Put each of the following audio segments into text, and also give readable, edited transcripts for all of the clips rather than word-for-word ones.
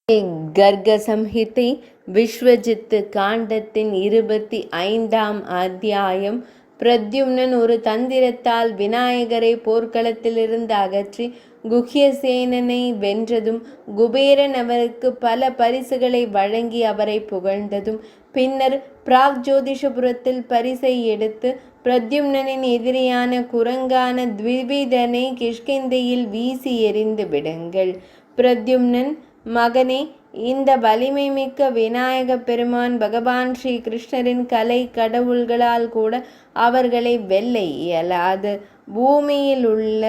கர்க சம்ஹிதை விஸ்வஜித்து காண்டத்தின் 25ஆம் அத்தியாயம். பிரத்யும்னன் ஒரு தந்திரத்தால் விநாயகரை போர்க்களத்திலிருந்து அகற்றி குஹ்யசேனனை வென்றதும், குபேரன் அவருக்கு பல பரிசுகளை வழங்கி அவரை புகழ்ந்ததும், பின்னர் பிராக்ஜோதிஷபுரத்தில் பரிசை எடுத்து பிரத்யும்னனின் எதிரியான குரங்கான த்விவிதனை கிஷ்கிந்தையில் வீசி எறிந்து விடுங்கள். பிரத்யும்னன்: மகனே, இந்த வலிமை மிக்க விநாயக பெருமான் பகவான் ஸ்ரீ கிருஷ்ணரின் கலை கடவுள்களால் கூட அவர்களை வெல்ல இயலாது. பூமியில் உள்ள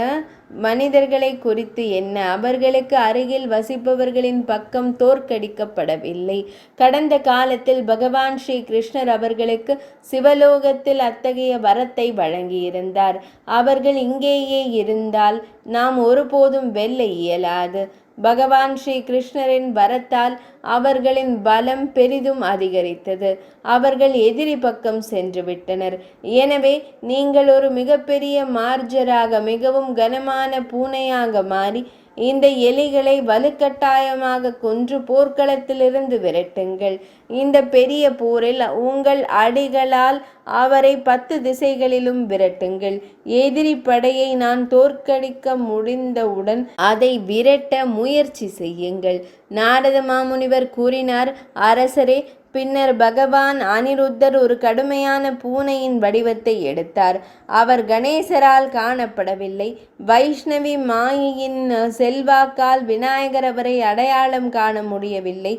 மனிதர்களை குறித்து என்ன, அவர்களுக்கு அருகில் வசிப்பவர்களின் பக்கம் தோற்கடிக்கப்படவில்லை. கடந்த காலத்தில் பகவான் ஸ்ரீ கிருஷ்ணர் அவர்களுக்கு சிவலோகத்தில் அத்தகைய வரத்தை வழங்கியிருந்தார். அவர்கள் இங்கேயே இருந்தால் நாம் ஒருபோதும் வெல்ல இயலாது. பகவான் ஸ்ரீ கிருஷ்ணரின் வரத்தால் அவர்களின் பலம் பெரிதும் அதிகரித்தது. அவர்கள் எதிரி பக்கம் சென்று விட்டனர். எனவே நீங்கள் ஒரு மிகப்பெரிய மார்ஜராக, மிகவும் கனமான பூனையாக மாறி இந்த எலிகளை வலுக்கட்டாயமாக கொன்று போர்க்களத்திலிருந்து விரட்டுங்கள். இந்த பெரிய போரில் உங்கள் அடிகளால் அவரை 10 திசைகளிலும் விரட்டுங்கள். எதிரி படையை நான் தோற்கடிக்க முடிந்தவுடன் அதை விரட்ட முயற்சி செய்யுங்கள். நாரத மாமுனிவர் கூறினார்: அரசரே, பின்னர் பகவான் அனிருத்தர் ஒரு கடுமையான பூனையின் வடிவத்தை எடுத்தார். அவர் கணேசரால் காணப்படவில்லை. வைஷ்ணவி மாயையின் செல்வாக்கால் விநாயகர் அவரை அடையாளம் காண முடியவில்லை.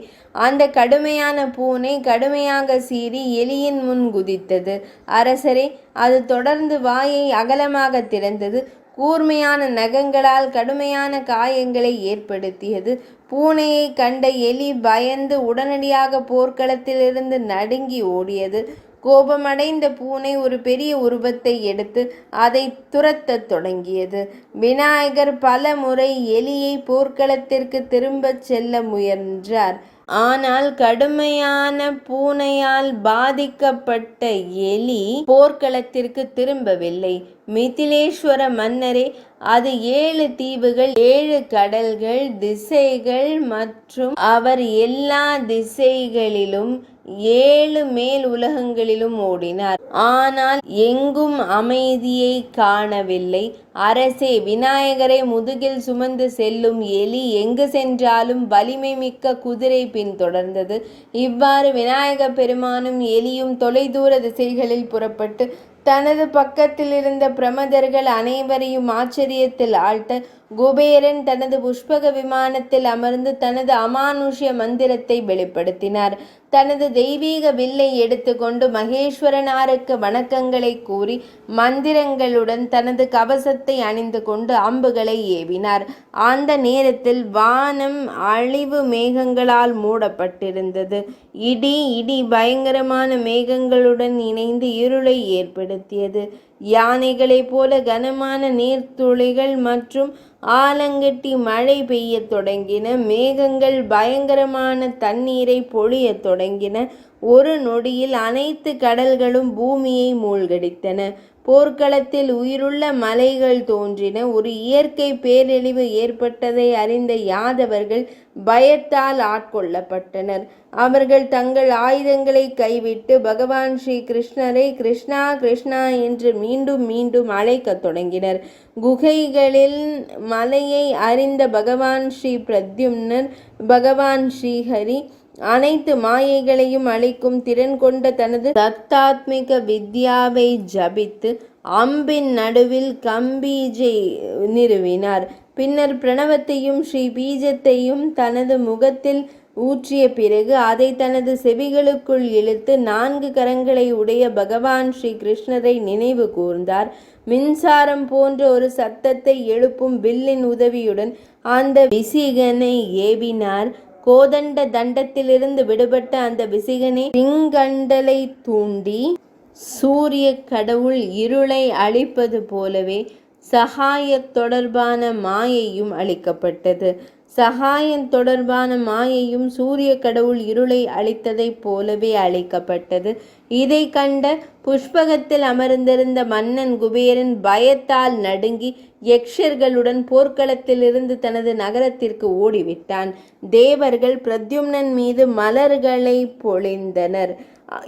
அந்த கடுமையான பூனை கடுமையாக சீறி எலியின் முன் குதித்தது. அரசரே, அது தொடர்ந்து வாயை அகலமாக திறந்தது. கூர்மையான நகங்களால் கடுமையான காயங்களை ஏற்படுத்தியது. பூனையை கண்ட எலி பயந்து உடனடியாக போர்க்களத்திலிருந்து நடுங்கி ஓடியது. கோபமடைந்த பூனை ஒரு பெரிய உருவத்தை எடுத்து அதை துரத்தத் தொடங்கியது. விநாயகர் பல முறை எலியை போர்க்களத்திற்கு திரும்பச் செல்ல முயன்றார். ஆனால் கடுமையான பூனையால் பாதிக்கப்பட்ட எலி போர்க்களத்திற்கு திரும்பவில்லை. மிதிலேஸ்வர மன்னரே, அது 7 தீவுகள், 7 கடல்கள், திசைகள் மற்றும் அவர் எல்லா திசைகளிலும் 7 மேல் உலகங்களிலும் ஓடினார். ஆனால் எங்கும் அமைதியை காணவில்லை. அரசே, விநாயகரை முதுகில் சுமந்து செல்லும் எலி எங்கு சென்றாலும் வலிமை மிக்க குதிரை பின்தொடர்ந்தது. இவ்வாறு விநாயக பெருமானும் எலியும் தொலைதூர திசைகளில் புறப்பட்டு தனது பக்கத்தில் இருந்த பிரமதர்கள் அனைவரையும் ஆச்சரியத்தில் ஆழ்த்த, குபேரன் தனது புஷ்பக விமானத்தில் அமர்ந்து தனது அமானுஷ்ய மந்திரத்தை வெளிப்படுத்தினார். தனது தெய்வீக வில்லை எடுத்துக்கொண்டு மகேஸ்வரனாருக்கு வணக்கங்களை கூறி மந்திரங்களுடன் தனது கவசத்தை அணிந்து கொண்டு அம்புகளை ஏவினார். அந்த நேரத்தில் வானம் அழிவு மேகங்களால் மூடப்பட்டிருந்தது. இடி பயங்கரமான மேகங்களுடன் இணைந்து இருளை ஏற்படுத்தியது. யானைகளைப் போல கனமான நீர்த்துளிகள் மற்றும் ஆலங்கட்டி மழை பெய்யத் தொடங்கின. மேகங்கள் பயங்கரமான தண்ணீரை பொழியத் தொடங்கின. ஒரு நொடியில் அனைத்து கடல்களும் பூமியை மூழ்கடித்தன. போர்க்களத்தில் உயிருள்ள மலைகள் தோன்றின. ஒரு இயற்கை பேரழிவு ஏற்பட்டதை அறிந்த யாதவர்கள் பயத்தால் ஆட்கொள்ளப்பட்டனர். அவர்கள் தங்கள் ஆயுதங்களை கைவிட்டு பகவான் ஸ்ரீ கிருஷ்ணரை கிருஷ்ணா கிருஷ்ணா என்று மீண்டும் மீண்டும் அழைக்கத் தொடங்கினர். குகைகளில் மலையை அறிந்த பகவான் ஸ்ரீ பிரத்யும்னர், பகவான் ஸ்ரீஹரி அனைத்து மாயைகளையும் அழிக்கும் திறன் கொண்ட தனது தத்தாத்மிக வித்யாவை ஜபித்து அம்பின் நடுவில் கம்பீஜை நிறுவினார். பின்னர் பிரணவத்தையும் ஸ்ரீ பீஜத்தையும் தனது முகத்தில் ஊற்றிய பிறகு அதை தனது செவிகளுக்குள் இழுத்து 4 கரங்களை உடைய பகவான் ஸ்ரீ கிருஷ்ணரை நினைவு கூர்ந்தார். மின்சாரம் போன்ற ஒரு சத்தத்தை எழுப்பும் வில்லின் உதவியுடன் அந்த விசிகனை ஏவினார். கோதண்ட தண்டத்திலிருந்து விடுபட்ட அந்த விசிகனை சிங்கண்டலை தூண்டி சூரிய கடவுள் இருளை அழிப்பது போலவே சகாய தொடர்பான மாயையும் அளிக்கப்பட்டது. சகாயம் தொடர்பான மாயையும் சூரிய கடவுள் இருளை அழித்ததைப் போலவே அழிக்கப்பட்டது. இதை கண்ட புஷ்பகத்தில் அமர்ந்திருந்த மன்னன் குபேரன் பயத்தால் நடுங்கி யக்ஷர்களுடன் போர்க்களத்திலிருந்து தனது நகரத்திற்கு ஓடிவிட்டான். தேவர்கள் பிரத்யும்னன் மீது மலர்களை பொழிந்தனர்.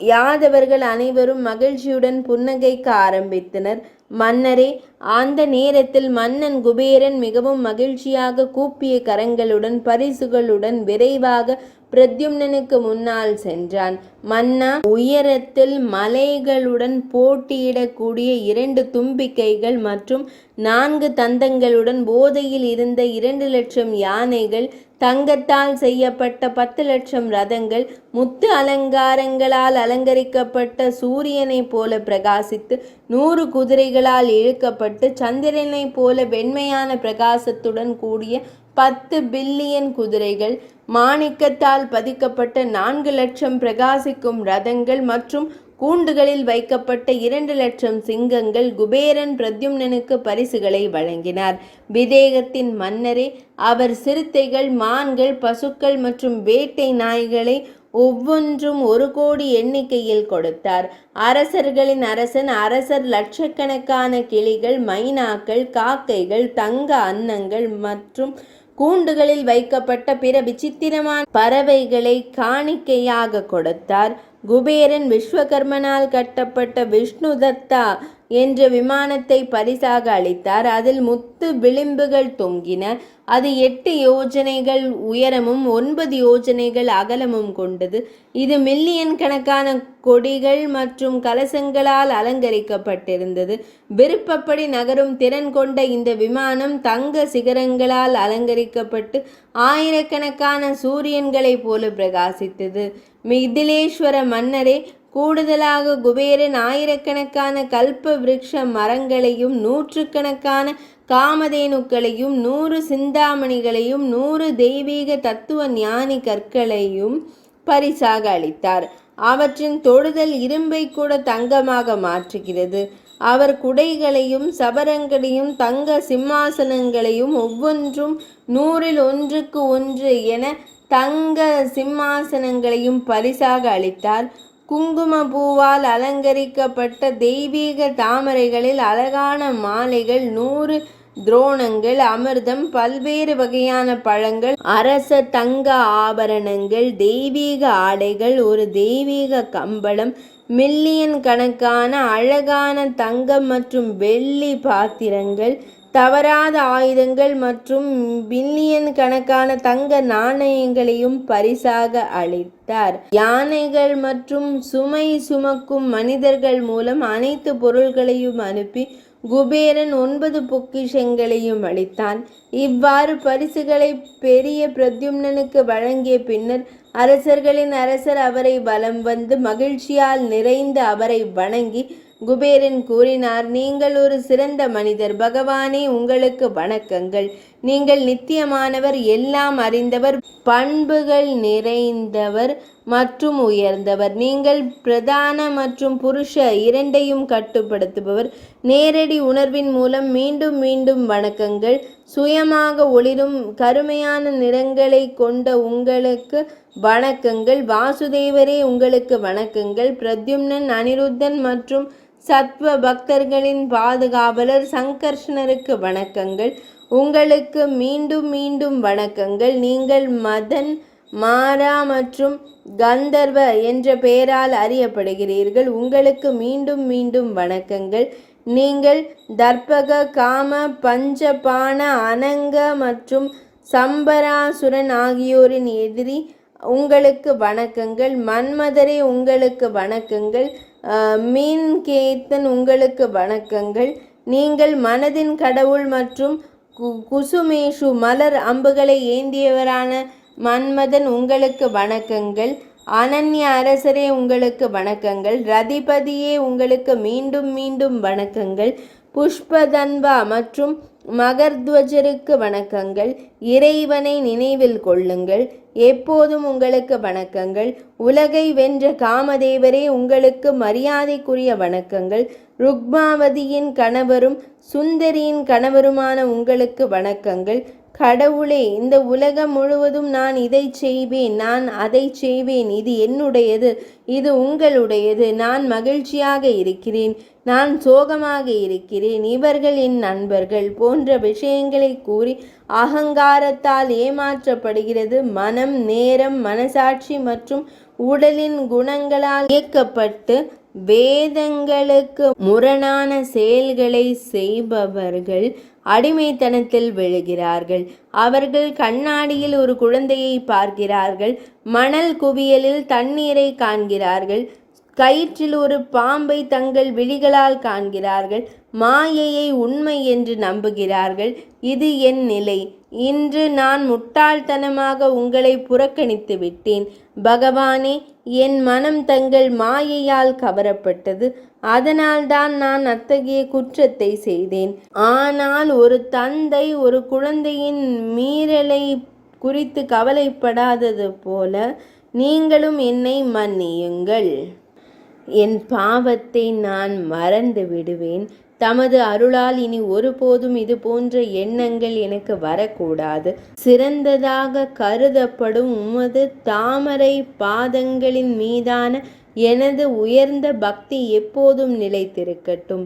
யாதவர்கள் அனைவரும் மகிழ்ச்சியுடன் புன்னகைக்க ஆரம்பித்தனர். மன்னரே, அந்த நேரத்தில் மன்னன் குபேரன் மிகவும் மகிழ்ச்சியாக கூப்பிய கரங்களுடன் பரிசுகளுடன் விரைவாக பிரத்யும்னனுக்கு முன்னால் சென்றான். மன்னா, உயரத்தில் மலைகளுடன் போட்டியிடக்கூடிய 2 தும்பிக்கைகள் மற்றும் 4 தந்தங்களுடன் போதையில் இருந்த 2,00,000 யானைகள், தங்கத்தால் செய்யப்பட்ட 10,00,000 ரதங்கள், முத்து அலங்காரங்களால் அலங்கரிக்கப்பட்ட சூரியனைப் போல பிரகாசித்து 100 குதிரைகளால் இழுக்கப்பட்டு சந்திரனைப் போல வெண்மையான பிரகாசத்துடன் கூடிய 10 பில்லியன் குதிரைகள், மாணிக்கத்தால் பதிக்கப்பட்ட 4,00,000 பிரகாசிக்கும் ரதங்கள் மற்றும் கூண்டுகளில் வைக்கப்பட்ட 2,00,000 சிங்கங்கள் குபேரன் பிரத்யும்னனுக்கு பரிசுகளை வழங்கினார். விதேகத்தின் மன்னரே, அவர் சிறுத்தைகள், மான்கள், பசுக்கள் மற்றும் வேட்டை நாய்களை ஒவ்வொன்றும் 1 கோடி எண்ணிக்கையில் கொடுத்தார். அரசர்களின் அரசர் லட்சக்கணக்கான கிளிகள், மைனாக்கள், காக்கைகள், தங்க அன்னங்கள் மற்றும் கூண்டுகளில் வைக்கப்பட்ட பிற விசித்திரமான பறவைகளை காணிக்கையாக கொடுத்தார். குபேரன் விஸ்வகர்மனால் கட்டப்பட்ட விஷ்ணுதத்தா என்ற விமானத்தை பரிசாக அளித்தார். அதில் முத்து விளிம்புகள் தொங்கின. அது 8 யோஜனைகள் உயரமும் 9 யோஜனைகள் அகலமும் கொண்டது. இது மில்லியன் கணக்கான கொடிகள் மற்றும் கலசங்களால் அலங்கரிக்கப்பட்டிருந்தது. விருப்பப்படி நகரும் திறன் கொண்ட இந்த விமானம் தங்க சிகரங்களால் அலங்கரிக்கப்பட்டு ஆயிரக்கணக்கான சூரியன்களைப் போல பிரகாசித்தது. மிதிலேஸ்வர மன்னரே, கூடுதலாக குபேரன் ஆயிரக்கணக்கான கல்ப விருட்ச மரங்களையும் 100கணக்கான காமதேனுக்களையும் 100 சிந்தாமணிகளையும் 100 தெய்வீக தத்துவ ஞானி கற்களையும் பரிசாக அளித்தார். அவற்றின் தொடுதல் இரும்பை கூட தங்கமாக மாற்றுகிறது. அவர் குடைகளையும் சபரங்களையும் தங்க சிம்மாசனங்களையும் ஒவ்வொன்றும் 100ல் 1க்கு 1 என தங்க சிம்மாசனங்களையும் பரிசாக அளித்தார். குங்கும பூவால் அலங்கரிக்கப்பட்ட தெய்வீக தாமரைகளில் அழகான மாலைகள், 100 துரோணங்கள், அமிர்தம், பல்வேறு வகையான பழங்கள், அரச தங்க ஆபரணங்கள், தெய்வீக ஆடைகள், ஒரு தெய்வீக கம்பளம், மில்லியன் கணக்கான அழகான தங்கம் மற்றும் வெள்ளி பாத்திரங்கள், தவறாத ஆயுதங்கள் மற்றும் பில்லியன் கணக்கான தங்க நாணயங்களையும் பரிசாக அளித்தார். யானைகள் மற்றும் சுமை சுமக்கும் மனிதர்கள் மூலம் அனைத்து பொருள்களையும் அனுப்பி குபேரன் 9 பொக்கிஷங்களையும் அளித்தான். இவ்வாறு பரிசுகளை பெரிய பிரத்யும்னனுக்கு வழங்கிய பின்னர் அரசர்களின் அரசர் அவரை வலம் வந்து மகிழ்ச்சியால் நிறைந்து அவரை வணங்கி குபேரன் கூறினார், நீங்கள் ஒரு சிறந்த மனிதர். பகவானே, உங்களுக்கு வணக்கங்கள். நீங்கள் நித்தியமானவர், எல்லாம் அறிந்தவர், பண்புகள் நிறைந்தவர் மற்றும் உயர்ந்தவர். நீங்கள் பிரதான மற்றும் புருஷ இரண்டையும் கட்டுப்படுத்துபவர். நேரடி உணர்வின் மூலம் மீண்டும் மீண்டும் வணக்கங்கள். சுயமாக ஒளிரும் கருமையான நிறங்களை கொண்ட உங்களுக்கு வணக்கங்கள். வாசுதேவரே, உங்களுக்கு வணக்கங்கள். பிரத்யும்னன், அனிருத்தன் மற்றும் சத்வ பக்தர்களின் பாதுகாவலர் சங்கர்ஷ்ணருக்கு வணக்கங்கள். உங்களுக்கு மீண்டும் மீண்டும் வணக்கங்கள். நீங்கள் மதன், மாரா மற்றும் கந்தர்வ என்ற பெயரால் அறியப்படுகிறீர்கள். உங்களுக்கு மீண்டும் மீண்டும் வணக்கங்கள். நீங்கள் தர்பக, காம, பஞ்சபான, அனங்க மற்றும் சம்பராசுரன் ஆகியோரின் எதிரி. உங்களுக்கு வணக்கங்கள். மன்மதரே, உங்களுக்கு வணக்கங்கள். மீன்கேத்தன், உங்களுக்கு வணக்கங்கள். நீங்கள் மனதின் கடவுள் மற்றும் குசுமேஷு மலர் அம்புகளை ஏந்தியவரான மன்மதன், உங்களுக்கு வணக்கங்கள். அனன்ய அரசரே, உங்களுக்கு வணக்கங்கள். ரதிபதியே, உங்களுக்கு மீண்டும் மீண்டும் வணக்கங்கள். புஷ்பதன்வா மற்றும் மகர்த்வஜருக்கு வணக்கங்கள். இறைவனை நினைவில் கொள்ளுங்கள். எப்போதும் உங்களுக்கு வணக்கங்கள். உலகை வென்ற காமதேவரே, உங்களுக்கு மரியாதைக்குரிய வணக்கங்கள். ருக்மாவதியின் கணவரும் சுந்தரியின் கணவருமான உங்களுக்கு வணக்கங்கள். கடவுளே, இந்த உலகம் முழுவதும் நான் இதைச் செய்வேன், நான் அதைச் செய்வேன், இது என்னுடையது, இது உங்களுடையது, நான் மகிழ்ச்சியாக இருக்கிறேன், நான் சோகமாக இருக்கிறேன், இவர்கள் என் நண்பர்கள் போன்ற விஷயங்களை கூறி அகங்காரத்தால் ஏமாற்றப்படுகிறது. மனம், நேரம், மனசாட்சி மற்றும் உடலின் குணங்களால் இயக்கப்பட்டு வேதங்களுக்கு முரணான செயல்களை செய்பவர்கள் அடிமைத்தனத்தில் விழுகிறார்கள். அவர்கள் கண்ணாடியில் ஒரு குழந்தையை பார்க்கிறார்கள், மணல் குவியலில் தண்ணீரை காண்கிறார்கள், கயிற்றில் ஒரு பாம்பை தங்கள் விழிகளால் காண்கிறார்கள், மாயையை உண்மை என்று நம்புகிறார்கள். இது என் நிலை. இன்று நான் முட்டாள்தனமாக உங்களை புறக்கணித்து விட்டேன். பகவானே, என் மனம் தங்கள் மாயையால் கவரப்பட்டது. அதனால்தான் நான் அத்தகைய குற்றத்தை செய்தேன். ஆனால் ஒரு தந்தை ஒரு குழந்தையின் மீறலை குறித்து கவலைப்படாதது போல நீங்களும் என்னை மன்னியுங்கள். என் பாவத்தை நான் மறந்து விடுவேன். தமது அருளால் இனி ஒருபோதும் இது போன்ற எண்ணங்கள் எனக்கு வரக்கூடாது. சிறந்ததாக கருதப்படும் உமது தாமரை பாதங்களின் மீதான எனது உயர்ந்த பக்தி எப்போதும் நிலைத்திருக்கட்டும்.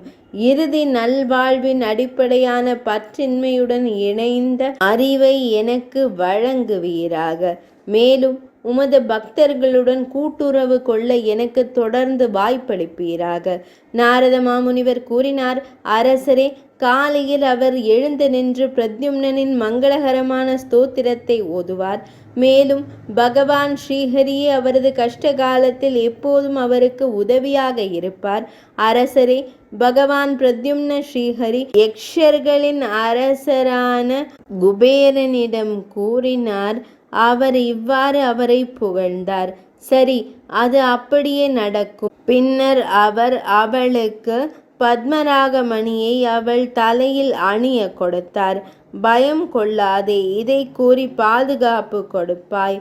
இறுதி நல்வாழ்வின் அடிப்படையான பற்றின்மையுடன் இணைந்த அறிவை எனக்கு வழங்குவீராக. மேலும் உமது பக்தர்களுடன் கூட்டுறவு கொள்ள எனக்கு தொடர்ந்து வாய்ப்பளிப்பீராக. நாரத மாமுனிவர் கூறினார், அரசரே, காலையில் அவர் எழுந்து நின்று பிரத்யும்னனின் மங்களகரமான ஸ்தோத்திரத்தை ஓதுவார். மேலும் பகவான் ஸ்ரீஹரியே அவரது கஷ்ட காலத்தில் எப்போதும் அவருக்கு உதவியாக இருப்பார். அரசரே, பகவான் பிரத்யும்ன ஸ்ரீஹரி யக்ஷர்களின் அரசரான குபேரனிடம் கூறினார். அவர் இவ்வாறு அவரை புகழ்ந்தார். சரி, அது அப்படியே நடக்கும். பின்னர் அவர் அவளுக்கு பத்மராகமணியை அவள் தலையில் அணிய கொடுத்தார். பயம் கொள்ளாதே, இதை கூறி பாதுகாப்பு கொடுப்பாய்.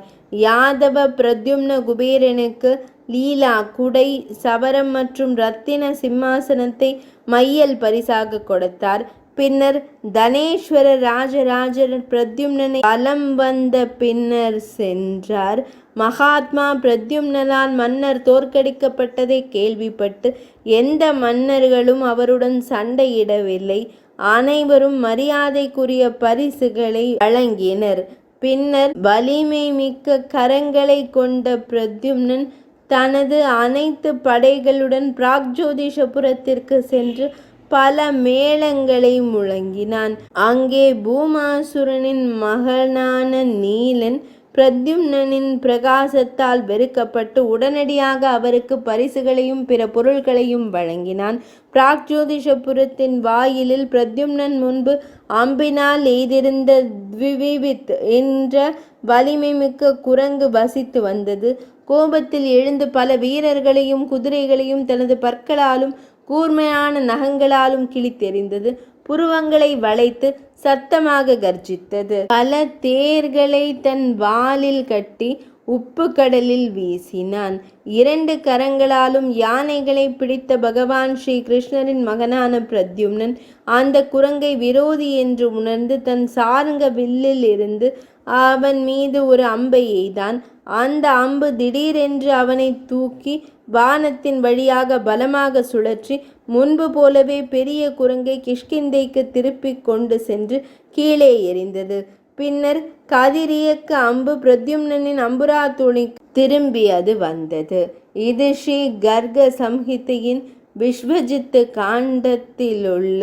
யாதவ பிரத்யும்ன குபேரனுக்கு லீலா, குடை, சவரம் மற்றும் ரத்தின சிம்மாசனத்தை மையல் பரிசாக கொடுத்தார். பின்னர் தனேஸ்வர ராஜராஜர் பிரத்யும்னனை வலம் வந்த பின்னர் சென்றார். மகாத்மா பிரத்யும்னனால் மன்னர் தோற்கடிக்கப்பட்டதை கேள்விப்பட்டு எந்த மன்னர்களும் அவருடன் சண்டையிடவில்லை. அனைவரும் மரியாதைக்குரிய பரிசுகளை வழங்கினர். பின்னர் வலிமை மிக்க கரங்களை கொண்ட பிரத்யும்னன் தனது அனைத்து படைகளுடன் பிராக்ஜோதிஷபுரத்திற்கு சென்று பல மேளங்களை முழங்கினான். அங்கே பூமாசுரனின் மகனான நீலன் பிரத்யும்னனின் பிரகாசத்தால் வெறுக்கப்பட்டு உடனடியாக அவருக்கு பரிசுகளையும் பிற பொருட்களையும் வழங்கினான். பிராக்ஜோதிஷபுரத்தின் வாயிலில் பிரத்யும்னன் முன்பு அம்பினால் எய்திருந்த த்விவித் என்ற வலிமை மிக்க குரங்கு வசித்து வந்தது. கோபத்தில் எழுந்து பல வீரர்களையும் குதிரைகளையும் தனது பற்களாலும் கூர்மையான நகங்களாலும் கிழித்தெறிந்தது. புருவங்களை வளைத்து சத்தமாக கர்ஜித்தது. பல தேர்களை தன் வாலில் கட்டி உப்பு கடலில் வீசினான். 2 கரங்களாலும் யானைகளை பிடித்த பகவான் ஸ்ரீ கிருஷ்ணரின் மகனான பிரத்யும்னன் அந்த குரங்கை விரோதி என்று உணர்ந்து தன் சார்ங்க வில்லில் இருந்து அவன் மீது ஒரு அம்பை எய்தான். அந்த அம்பு திடீரென்று அவனை தூக்கி வானத்தின் வழியாக பலமாக சுழற்றி முன்பு போலவே பெரிய குரங்கை கிஷ்கிந்தைக்கு திருப்பி கொண்டு சென்று கீழே எறிந்தது. பின்னர் கதிரியக்க அம்பு பிரத்யும்னனின் அம்புரா துணி திரும்பி அது வந்தது. இது ஸ்ரீ கர்க சம்ஹிதையின் விஸ்வஜித் காண்டத்திலுள்ள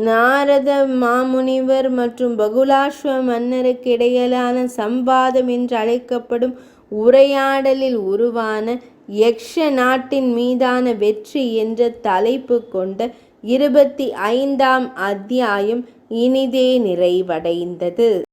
நாரத மாமுனிவர் மற்றும் பகுலாஸ்வ மன்னருக்கு இடையிலான சம்வாதம் என்று அழைக்கப்படும் உரையாடலில் உருவான யக்ஷ நாட்டின் மீதான வெற்றி என்ற தலைப்பு கொண்ட 25ஆம் அத்தியாயம் இனிதே நிறைவடைந்தது.